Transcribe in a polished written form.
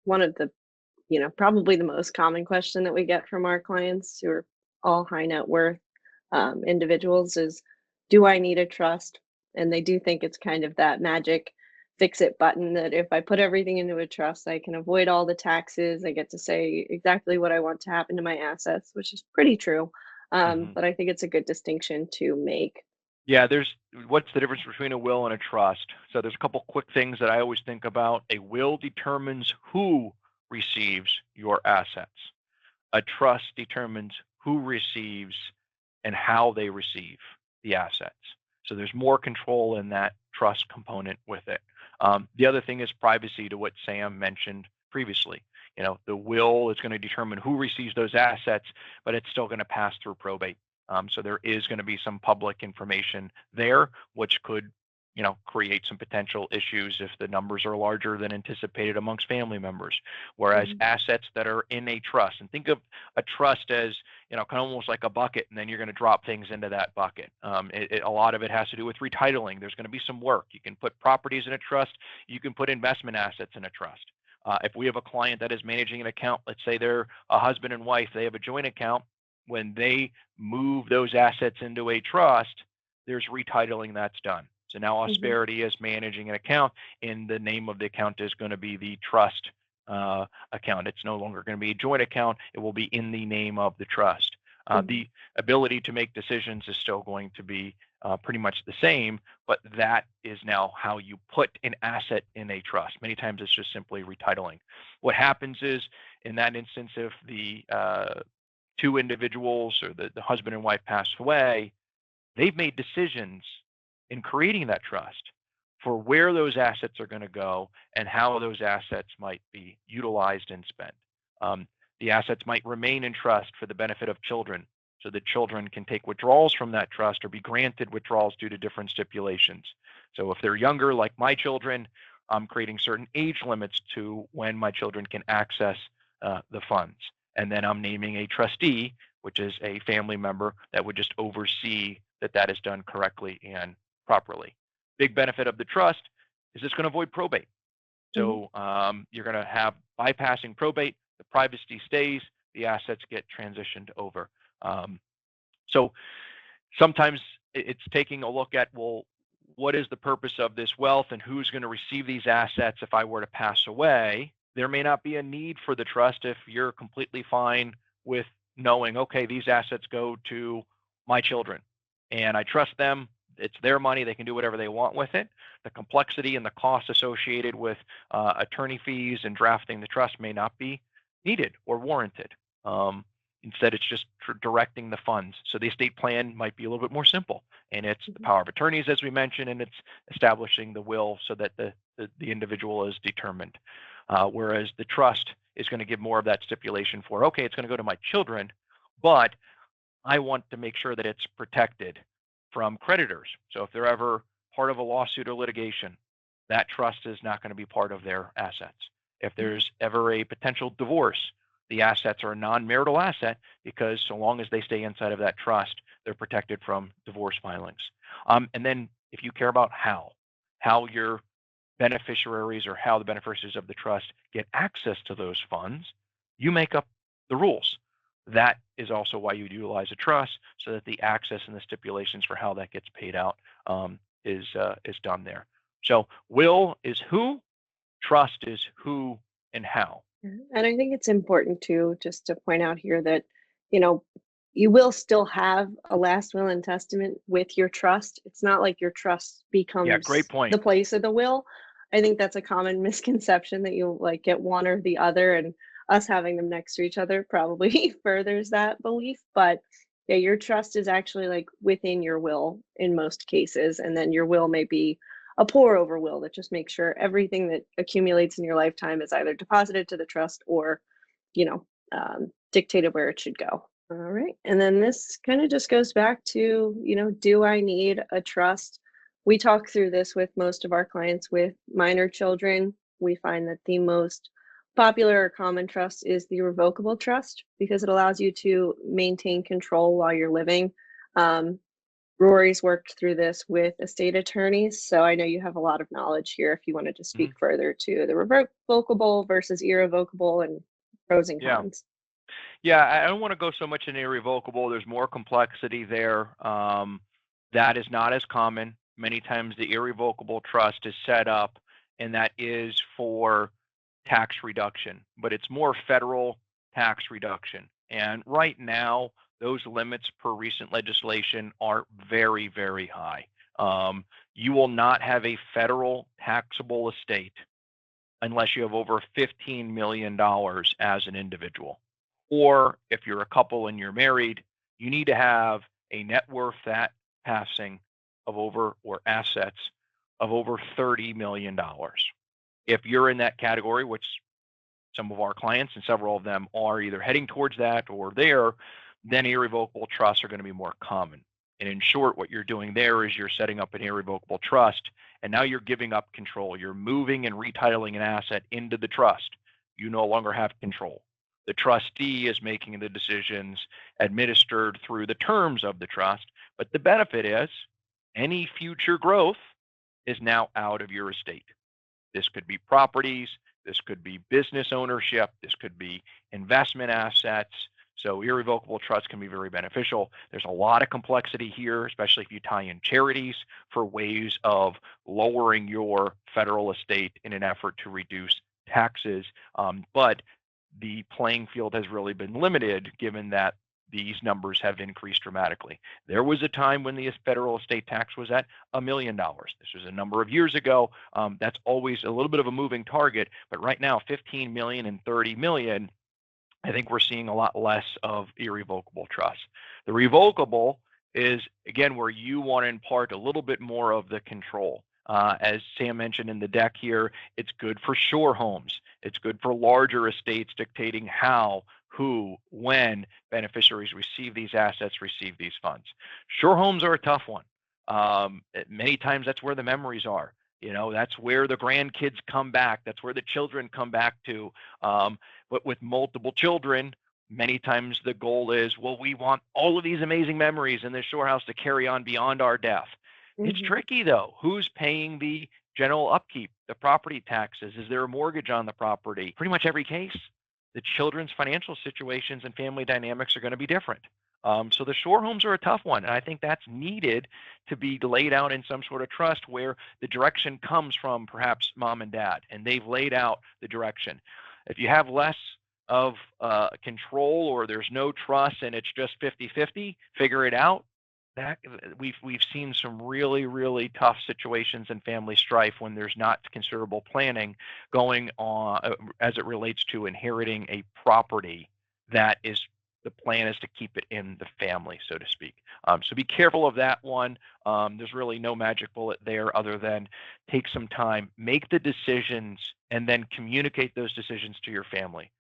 One of the, probably the most common question that we get from our clients who are all high net worth individuals is, do I need a trust? And they do think it's kind of that magic fix it button that if I put everything into a trust, I can avoid all the taxes. I get to say exactly what I want to happen to my assets, which is pretty true. Hmm. But I think it's a good distinction to make. Yeah, what's the difference between a will and a trust? So there's a couple quick things that I always think about. A will determines who receives your assets. A trust determines who receives and how they receive the assets. So there's more control in that trust component with it. The other thing is privacy, to what Sam mentioned previously. The will is going to determine who receives those assets, but it's still going to pass through probate. So there is going to be some public information there, which could create some potential issues if the numbers are larger than anticipated amongst family members. Whereas assets that are in a trust, and think of a trust as kind of almost like a bucket, and then you're going to drop things into that bucket. A lot of it has to do with retitling. There's going to be some work. You can put properties in a trust. You can put investment assets in a trust. If we have a client that is managing an account, let's say they're a husband and wife, they have a joint account. When they move those assets into a trust, there's retitling that's done. So now Ausperity is managing an account, and the name of the account is going to be the trust account. It's no longer going to be a joint account. It will be in the name of the trust. The ability to make decisions is still going to be pretty much the same, but that is now how you put an asset in a trust. Many times it's just simply retitling. What happens is, in that instance, if the two individuals or the husband and wife passed away, they've made decisions in creating that trust for where those assets are going to go and how those assets might be utilized and spent. The assets might remain in trust for the benefit of children, so that children can take withdrawals from that trust or be granted withdrawals due to different stipulations. So if they're younger, like my children, I'm creating certain age limits to when my children can access the funds. And then I'm naming a trustee, which is a family member that would just oversee that is done correctly and properly. Big benefit of the trust is it's going to avoid probate. So you're going to have bypassing probate, the privacy stays, the assets get transitioned over. So sometimes it's taking a look at, well, what is the purpose of this wealth and who's going to receive these assets if I were to pass away? There may not be a need for the trust if you're completely fine with knowing, okay, these assets go to my children and I trust them. It's their money. They can do whatever they want with it. The complexity and the cost associated with attorney fees and drafting the trust may not be needed or warranted. Instead, it's just directing the funds. So the estate plan might be a little bit more simple, and it's the power of attorneys, as we mentioned, and it's establishing the will so that the individual is determined. Whereas the trust is going to give more of that stipulation for, okay, it's going to go to my children, but I want to make sure that it's protected from creditors. So if they're ever part of a lawsuit or litigation, that trust is not going to be part of their assets. If there's ever a potential divorce, the assets are a non-marital asset because so long as they stay inside of that trust, they're protected from divorce filings. And then if you care about how your beneficiaries or how the beneficiaries of the trust get access to those funds, you make up the rules. That is also why you utilize a trust, so that the access and the stipulations for how that gets paid out is done there. So will is who, trust is who and how. And I think it's important too, just to point out here that, you will still have a last will and testament with your trust. It's not like your trust Yeah, great becomes point. the place of the will. I think that's a common misconception that you like get one or the other, and us having them next to each other probably furthers that belief. But yeah, your trust is actually like within your will in most cases, and then your will may be a pour over will that just makes sure everything that accumulates in your lifetime is either deposited to the trust or, dictated where it should go. All right. And then this kind of just goes back to, do I need a trust? We talk through this with most of our clients with minor children. We find that the most popular or common trust is the irrevocable trust because it allows you to maintain control while you're living. Rory's worked through this with estate attorneys, so I know you have a lot of knowledge here if you wanted to Mhm. speak further to the revocable versus irrevocable and pros and Yeah. cons. Yeah, I don't want to go so much in irrevocable. There's more complexity there. That is not as common. Many times the irrevocable trust is set up, and that is for tax reduction, but it's more federal tax reduction. And right now, those limits per recent legislation are very, very high. Um, you will not have a federal taxable estate unless you have over $15 million as an individual. Or if you're a couple and you're married, you need to have a net worth at passing of over, or assets of over $30 million. If you're in that category, which some of our clients and several of them are either heading towards that or there, then irrevocable trusts are going to be more common. And in short, what you're doing there is you're setting up an irrevocable trust, and now you're giving up control. You're moving and retitling an asset into the trust. You no longer have control. The trustee is making the decisions administered through the terms of the trust, but the benefit is any future growth is now out of your estate. This could be properties, this could be business ownership, this could be investment assets. So irrevocable trust can be very beneficial. There's a lot of complexity here, especially if you tie in charities for ways of lowering your federal estate in an effort to reduce taxes. But the playing field has really been limited given that these numbers have increased dramatically. There was a time when the federal estate tax was at $1 million. This was a number of years ago. That's always a little bit of a moving target, but right now, 15 million and 30 million, I think we're seeing a lot less of irrevocable trust. The revocable is, again, where you want to impart a little bit more of the control. As Sam mentioned in the deck here, it's good for shore homes. It's good for larger estates dictating how, who, when beneficiaries receive these assets, receive these funds. Shore homes are a tough one. Many times that's where the memories are. That's where the grandkids come back. That's where the children come back to. But with multiple children, many times the goal is, well, we want all of these amazing memories in this shore house to carry on beyond our death. It's Mhm. tricky though. Who's paying the general upkeep, the property taxes? Is there a mortgage on the property? Pretty much every case, the children's financial situations and family dynamics are going to be different. So the shore homes are a tough one, and I think that's needed to be laid out in some sort of trust where the direction comes from perhaps mom and dad, and they've laid out the direction. If you have less of control, or there's no trust and it's just 50-50, figure it out. That we've seen some really tough situations and family strife when there's not considerable planning going on as it relates to inheriting a property that is, the plan is to keep it in the family, so to speak. So be careful of that one. There's really no magic bullet there other than take some time, make the decisions, and then communicate those decisions to your family.